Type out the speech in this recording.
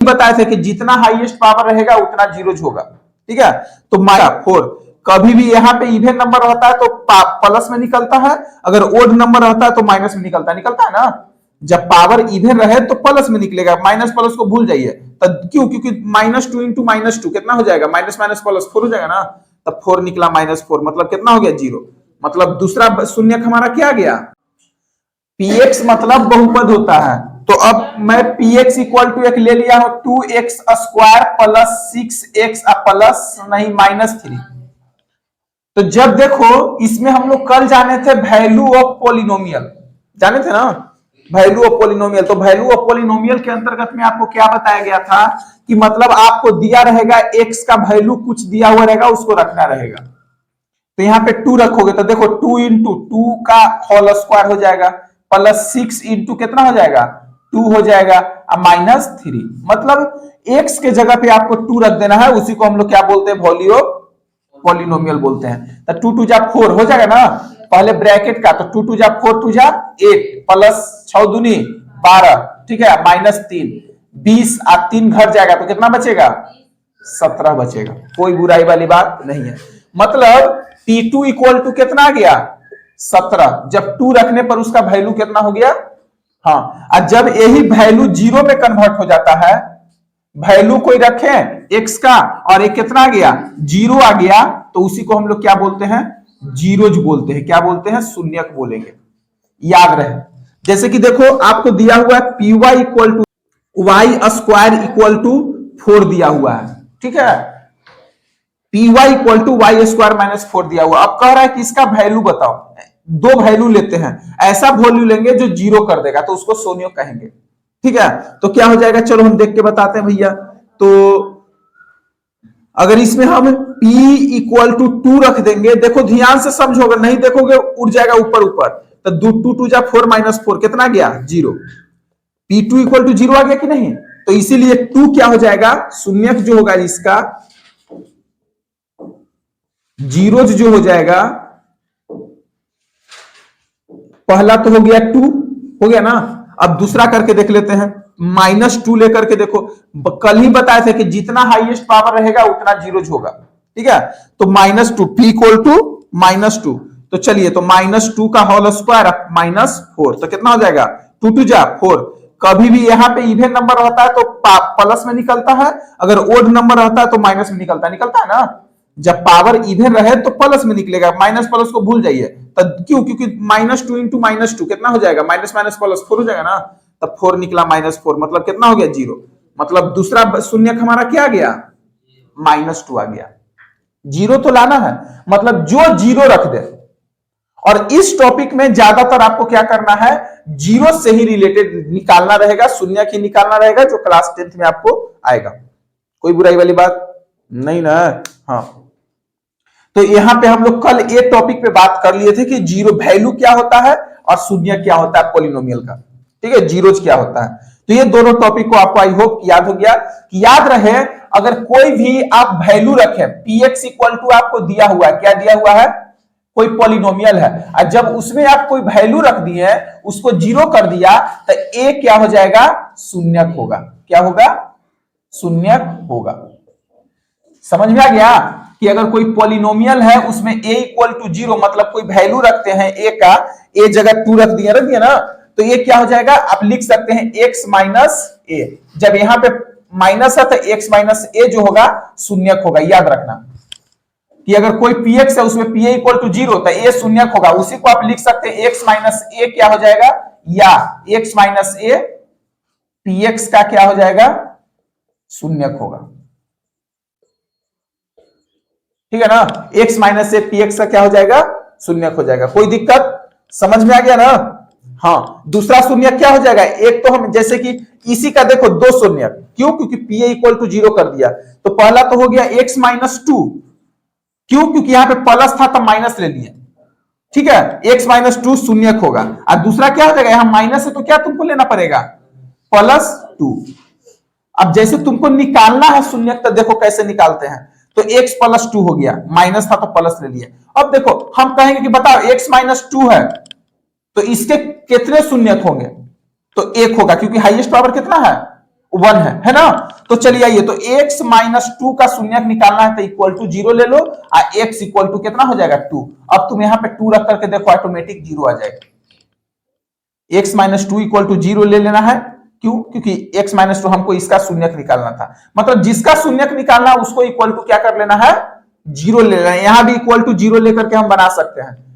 बताए थे कि जितना हाईएस्ट पावर रहेगा उतना जीरोज होगा, ठीक है। तो -4 कभी भी यहाँ पे इवन नंबर रहता है तो प्लस में निकलता है, अगर ओड नंबर रहता है तो माइनस में निकलता है ना। जब पावर इवन रहे तो प्लस में निकलेगा, माइनस प्लस को भूल जाइए। तब क्यों? क्योंकि -2 इंटू -2 कितना हो जाएगा? माइनस माइनस प्लस 4 हो जाएगा ना। तब 4 निकला, -4 मतलब कितना हो गया? 0। मतलब दूसरा शून्यक हमारा क्या गया? px मतलब बहुपद होता है। तो अब मैं px इक्वल टू एक ले लिया हूं 2x square plus 6x plus नहीं -3। तो जब देखो इसमें हम लोग कल जाने थे वैल्यू ऑफ पॉलिनोमियल, जाने थे ना वैल्यू ऑफ पॉलिनोमियल। तो वैल्यू ऑफ पॉलिनोमियल के अंतर्गत में आपको क्या बताया गया था कि मतलब आपको दिया रहेगा x का वैल्यू कुछ दिया हुआ रहेगा, उसको रखना रहेगा। तो यहाँ पे 2 रखोगे तो देखो 2 इंटू 2 का होल स्क्वायर हो जाएगा, प्लस 6 इंटू कितना हो जाएगा? 2 हो जाएगा, -3। मतलब x के जगह पे आपको 2 रख देना है, उसी को हम लोग क्या बोलते हैं? वैल्यू ऑफ पॉलिनोमियल बोलते हैं। तो 2 2 जा 4 हो जाएगा ना, पहले ब्रैकेट का। तो 2 2 जा 4 2 जा 8 प्लस 6 दूनी 12, ठीक है, -3 20 और 3 घर जाएगा तो कितना बचेगा? 17 बचेगा। कोई बुराई वाली बात नहीं है। मतलब P2 इक्वल टू कितना आ गया? 17। जब 2 रखने पर उसका वैल्यू कितना हो गया? हाँ, और जब यही वैल्यू 0 में कन्वर्ट हो जाता है, वैल्यू कोई रखे x का और एक कितना आ गया? 0 आ गया, तो उसी को हम लोग क्या बोलते हैं? जीरोज बोलते हैं। क्या बोलते हैं? शून्यक बोलेंगे। याद रहे, जैसे कि देखो आपको दिया हुआ है p y equal to y square equal to 4 दिया हुआ है, ठीक है। P y equal to y square -4 दिया हुआ। अब कह रहा है कि इसका वैल्यू बताओ। दो वैल्यू लेते हैं, ऐसा वैल्यू लेंगे जो 0 कर देगा, तो उसको शून्य कहेंगे, ठीक है। तो क्या हो जाएगा? चलो हम देख के बताते हैं भैया। तो अगर इसमें हम p इक्वल टू 2 रख देंगे, देखो ध्यान से समझोगे, नहीं देखोगे उड़ जाएगा ऊपर ऊपर। तो 2 2 जा 4 -4 कितना गया? 0। p2 इक्वल टू 0 आ गया कि नहीं? तो इसीलिए 2 क्या हो जाएगा? शून्यक जो होगा इसका, जीरोज जो हो जाएगा, पहला तो हो गया 2, हो गया ना। अब दूसरा करके देख लेते हैं, -2 लेकर के देखो। कल ही बताए थे कि जितना हाईएस्ट पावर रहेगा उतना जीरोज होगा, ठीक है। तो -2 p इक्वल टू -2। तो चलिए, तो -2 का होल स्क्वायर -4 तो कितना हो जाएगा? 2 2 जा 4। कभी भी यहाँ पे इवन नंबर होता है तो प्लस में निकलता है, अगर ओड नंबर रहता है तो माइनस में निकलता है ना। जब पावर इवन रहे तो प्लस में निकलेगा, माइनस प्लस को भूल जाइए। तब क्यों? क्योंकि -2 इंटू -2 कितना हो जाएगा? माइनस माइनस प्लस 4 हो जाएगा ना। तब 4 निकला, -4 मतलब कितना हो गया? 0। मतलब दूसरा शून्यक हमारा क्या गया? -2 आ गया। 0 तो लाना है, मतलब जो 0 रख दे। और इस टॉपिक में ज्यादातर आपको क्या करना है? 0 से ही रिलेटेड निकालना रहेगा, शून्यक ही निकालना रहेगा, जो क्लास 10th में आपको आएगा। कोई बुराई वाली बात नहीं ना? हाँ, तो यहां पे हम लोग कल ये टॉपिक पे बात कर लिए थे कि जीरो वैल्यू क्या होता है और शून्य क्या होता है पॉलिनोमियल का, ठीक है, जीरोज क्या होता है। तो ये दोनों टॉपिक को आपको आई होप याद हो गया। कि याद रहे, अगर कोई भी आप वैल्यू रखें, px इक्वल टू आपको दिया हुआ है, क्या दिया हुआ है? कोई पॉलिनोमियल है, और जब उसमें आप कोई वैल्यू रख दिए, उसको 0 कर दिया, तो a क्या हो जाएगा? शून्यक होगा। क्या होगा? शून्यक होगा। समझ में आ गया कि अगर कोई पॉलिनोमियल है उसमें a इक्वल टू 0, मतलब कोई वैल्यू रखते हैं a का, a जगह 2 रख दिया ना, तो ये क्या हो जाएगा? आप लिख सकते हैं x माइनस a। जब यहां पे माइनस है तो x माइनस a जो होगा शून्यक होगा। याद रखना कि अगर कोई px है उसमें pa इक्वल टू 0 तो a शून्यक होगा। उसी को आप लिख सकते हैं x माइनस a क्या हो जाएगा? या x माइनस a px का क्या हो जाएगा? शून्यक होगा, ठीक है ना। x माइनस ए px का क्या हो जाएगा? शून्यक हो जाएगा। कोई दिक्कत? समझ में आ गया ना? हाँ, दूसरा शून्यक क्या हो जाएगा? एक तो हम जैसे कि इसी का देखो 2 शून्यक, क्यों? क्योंकि pa इक्वल टू 0 कर दिया। तो पहला तो हो गया x माइनस 2, क्यों? क्योंकि यहां पे प्लस था तो माइनस ले लिए, ठीक है। x माइनस 2 शून्यक होगा। और दूसरा क्या हो जाएगा? यहां माइनस है तो क्या तुमको लेना पड़ेगा? +2। अब जैसे तुमको निकालना है शून्यक, तो देखो कैसे निकालते हैं। तो x प्लस 2 हो गया, माइनस था तो प्लस ले लिया। अब देखो हम कहेंगे कि बताओ x माइनस 2 है तो इसके कितने शून्यक होंगे? तो 1 होगा, क्योंकि हाईएस्ट पावर कितना है? वन है ना। तो चलिए आइए, तो x माइनस टू का शून्यक निकालना है तो इक्वल टू जीरो ले लो, और x इक्वल टू कितना हो जाएगा टू। अब तुम यहाँ पे टू रख करके देखो ऑटोमेटिक जीरो आ जाएगा। x minus two equal to zero ले लेना है, क्यों? क्योंकि x माइनस टू हमको इसका शून्यक निकालना था, मतलब जिसका शून्यक निकालना उसको इक्वल टू क्या कर लेना है, जीरो ले लेना है। यहां भी इक्वल टू जीरो लेकर के हम बना सकते हैं।